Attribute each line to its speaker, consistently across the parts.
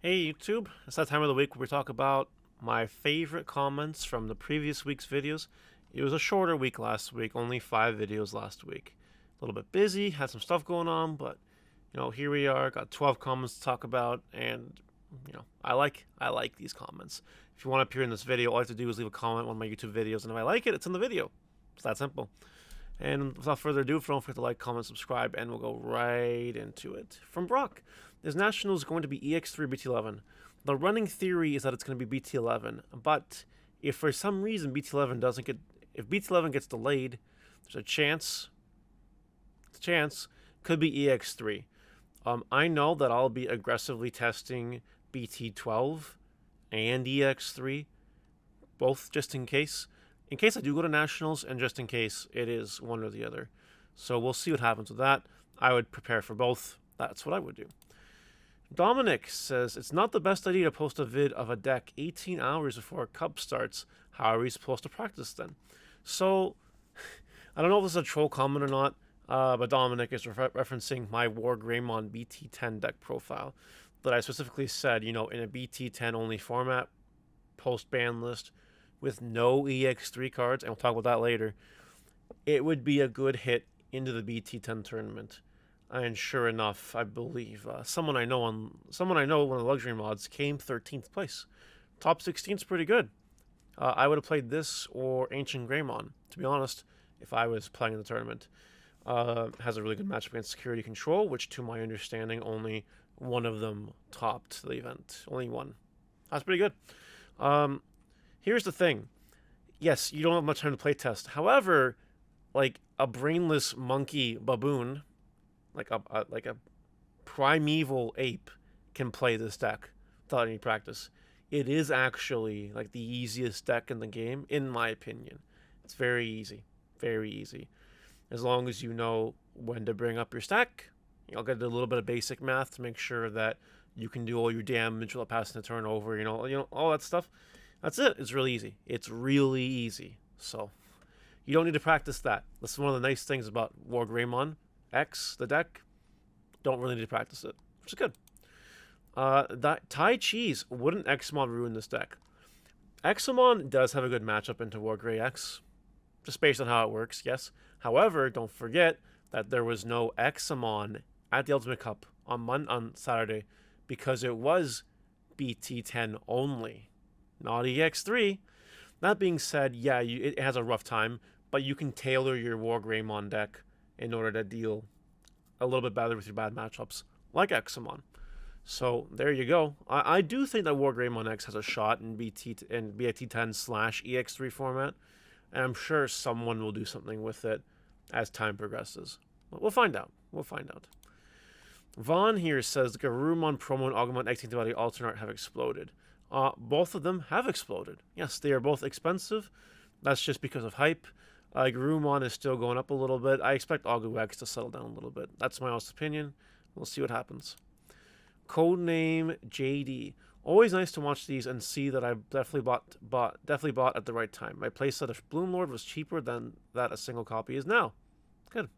Speaker 1: Hey YouTube, it's that time of the week where we talk about my favorite comments from the previous week's videos. It was a shorter week last week, only 5 videos last week. A little bit busy, had some stuff going on, but here we are, got 12 comments to talk about, and I like these comments. If you want to appear in this video, all you have to do is leave a comment on my YouTube videos, and if I like it, it's in the video. It's that simple. And without further ado, don't forget to like, comment, subscribe, and we'll go right into it. From Brock, is Nationals going to be EX3 BT11? The running theory is that it's going to be BT11, but if for some reason if BT11 gets delayed, there's a chance, could be EX3. I know that I'll be aggressively testing BT12 and EX3, both just in case I do go to Nationals, and just in case it is one or the other. So we'll see what happens with that. I would prepare for both. That's what I would do. Dominic says, it's not the best idea to post a vid of a deck 18 hours before a cup starts. How are we supposed to practice then? So, I don't know if this is a troll comment or not, but Dominic is referencing my WarGreymon BT10 deck profile that I specifically said, in a BT10 only format, post ban list, with no EX3 cards, and we'll talk about that later, it would be a good hit into the BT10 tournament. And sure enough, I believe someone I know, one of the luxury mods, came 13th place. Top 16 is pretty good. I would have played this or Ancient Greymon, to be honest, if I was playing in the tournament. Has a really good matchup against Security Control, which to my understanding, only one of them topped the event. Only one. That's pretty good. Here's the thing. Yes, you don't have much time to playtest. However, like a brainless monkey baboon, like a primeval ape, can play this deck without any practice. It is actually like the easiest deck in the game, in my opinion. It's very easy. Very easy. As long as you know when to bring up your stack, you'll get a little bit of basic math to make sure that you can do all your damage without passing the turn over, all that stuff. That's it. It's really easy. It's really easy. So you don't need to practice that. That's one of the nice things about WarGreymon X, the deck. Don't really need to practice it, which is good. That Tai Cheese, wouldn't Xamon ruin this deck? Xamon does have a good matchup into WarGrey X, just based on how it works, yes. However, don't forget that there was no Xamon at the Ultimate Cup on Saturday because it was BT10 only, not EX3. That being said, yeah, it has a rough time, but you can tailor your WarGreymon deck in order to deal a little bit better with your bad matchups, like Xamon. So there you go. I do think that WarGreymon X has a shot in BT10/EX3 format, and I'm sure someone will do something with it as time progresses. We'll find out. Vaughn here says the Garurumon promo and Agumon X Antibody Alternate have exploded. Both of them have exploded. Yes, they are both expensive. That's just because of hype. Garurumon is still going up a little bit. I expect Agu X to settle down a little bit. That's my honest opinion. We'll see what happens. Codename JD. Always nice to watch these and see that I definitely bought at the right time. My playset of Bloomlord was cheaper than that a single copy is now. Good.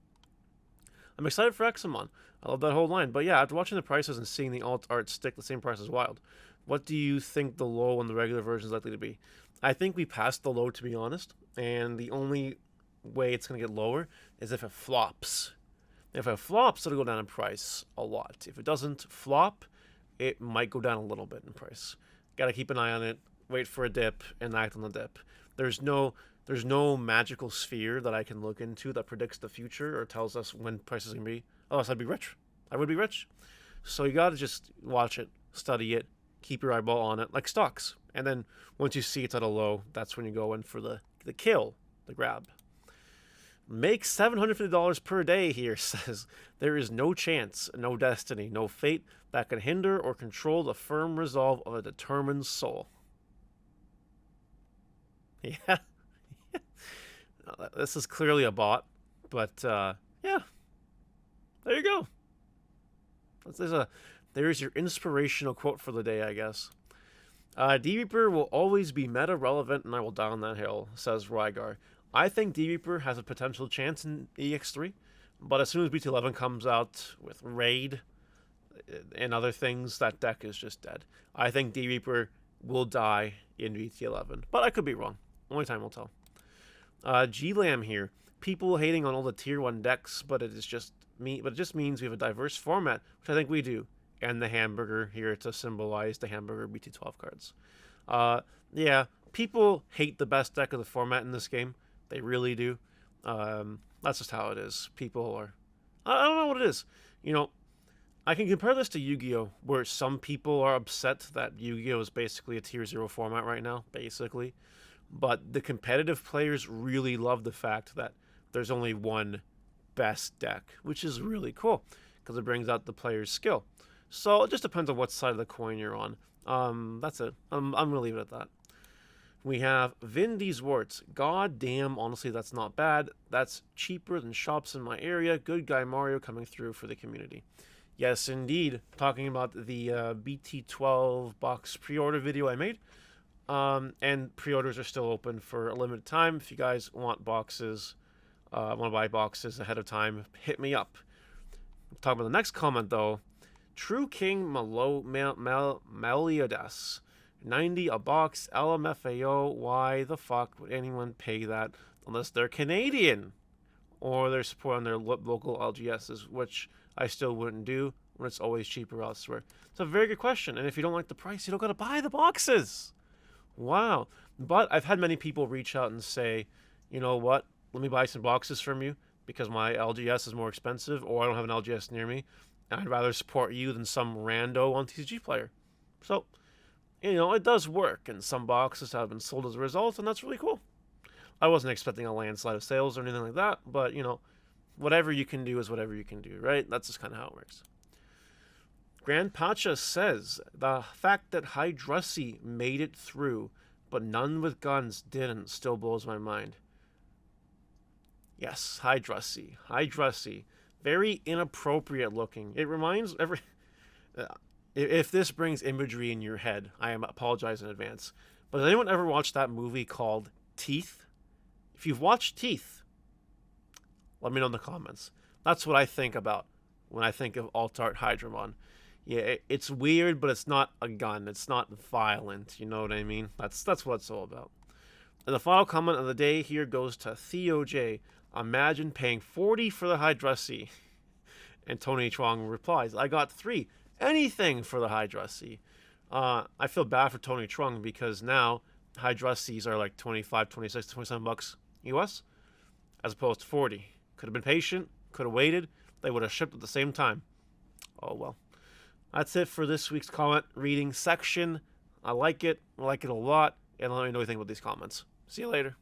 Speaker 1: I'm excited for Xamon. I love that whole line. But yeah, after watching the prices and seeing the alt art stick the same price is wild. What do you think the low on the regular version is likely to be? I think we passed the low, to be honest. And the only way it's going to get lower is if it flops. If it flops, it'll go down in price a lot. If it doesn't flop, it might go down a little bit in price. Got to keep an eye on it, wait for a dip, and act on the dip. There's no magical sphere that I can look into that predicts the future or tells us when prices are going to be. Otherwise, I'd be rich. I would be rich. So you got to just watch it, study it, keep your eyeball on it, like stocks. And then once you see it's at a low, that's when you go in for the kill, the grab. Make $750 per day here, says, there is no chance, no destiny, no fate that can hinder or control the firm resolve of a determined soul. Yeah. This is clearly a bot, but yeah. There you go. There's your inspirational quote for the day, I guess. D-Reaper will always be meta relevant, and I will die on that hill, says Rygar. I think D-Reaper has a potential chance in EX3, but as soon as BT11 comes out with Raid, and other things, that deck is just dead. I think D Reaper will die in VT11, but I could be wrong. Only time will tell. G-Lam here. People hating on all the tier 1 decks, but it just means we have a diverse format, which I think we do. And the hamburger here to symbolize the hamburger BT12 cards. Yeah, people hate the best deck of the format in this game. They really do. That's just how it is. People are... I don't know what it is. You know, I can compare this to Yu-Gi-Oh! Where some people are upset that Yu-Gi-Oh! Is basically a tier 0 format right now, basically. But the competitive players really love the fact that there's only one best deck, which is really cool, because it brings out the player's skill. So it just depends on what side of the coin you're on. That's it. I'm going to leave it at that. We have Vindy's Warts. God damn, honestly, that's not bad. That's cheaper than shops in my area. Good guy Mario coming through for the community. Yes, indeed. Talking about the BT12 box pre-order video I made. And pre-orders are still open for a limited time. If you guys want boxes, want to buy boxes ahead of time, hit me up. Talk about the next comment, though. True King Meliodas. 90 a box, LMFAO. Why the fuck would anyone pay that unless they're Canadian or they're supporting their local LGSs, which I still wouldn't do when it's always cheaper elsewhere. It's a very good question, and if you don't like the price, you don't gotta buy the boxes. Wow. But I've had many people reach out and say, you know what, let me buy some boxes from you because my LGS is more expensive, or I don't have an LGS near me, and I'd rather support you than some rando on TCG player. So, you know, it does work, and some boxes have been sold as a result, and that's really cool. I wasn't expecting a landslide of sales or anything like that, but, you know, whatever you can do is whatever you can do, right? That's just kind of how it works. Grand Pacha says, the fact that Hydrussy made it through, but none with guns didn't, still blows my mind. Yes, Hydrussy. Hydrussy. Very inappropriate looking. It reminds every... If this brings imagery in your head, I apologize in advance. But has anyone ever watched that movie called Teeth? If you've watched Teeth, let me know in the comments. That's what I think about when I think of alt-art Hydrussy. Yeah, it's weird, but it's not a gun. It's not violent. You know what I mean? That's what it's all about. And the final comment of the day here goes to Theo J. Imagine paying 40 for the Hydrussy. And Tony Chuang replies, I got 3. Anything for the Hydrussy. I feel bad for Tony Trung because now Hydrussys are like 25, 26, 27 bucks US as opposed to 40. Could have been patient, could have waited. They would have shipped at the same time. Oh well. That's it for this week's comment reading section. I like it a lot, and let me know what you think about these comments. See you later.